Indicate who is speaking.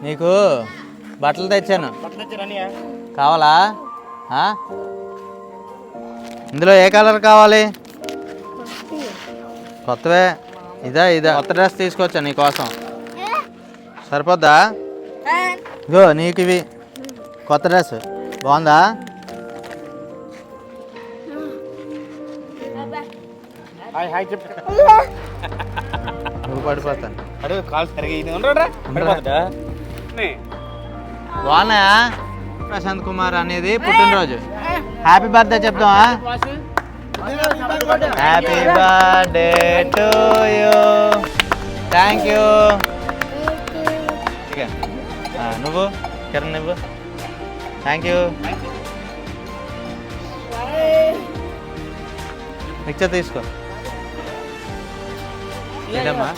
Speaker 1: నీకు బట్టలు తెచ్చాను. కావాలా? ఇందులో ఏ కలర్ కావాలి? కొత్తవే. ఇదా కొత్త డ్రెస్ తీసుకొచ్చా నీకోసం. సరిపోద్దా? ఇగో నీకు ఇవి కొత్త డ్రెస్ బాగుందా? నువ్వు పడిపోతాను. బాగున్నాయా? ప్రశాంత్ కుమార్ అనేది పుట్టినరోజు. హ్యాపీ బర్త్డే చెప్తావా? Happy birthday to you. Thank you. నువ్వు కిరణ్ నువ్వు థ్యాంక్ యూ. పిక్చర్ తీసుకో. ఏంటమ్మా?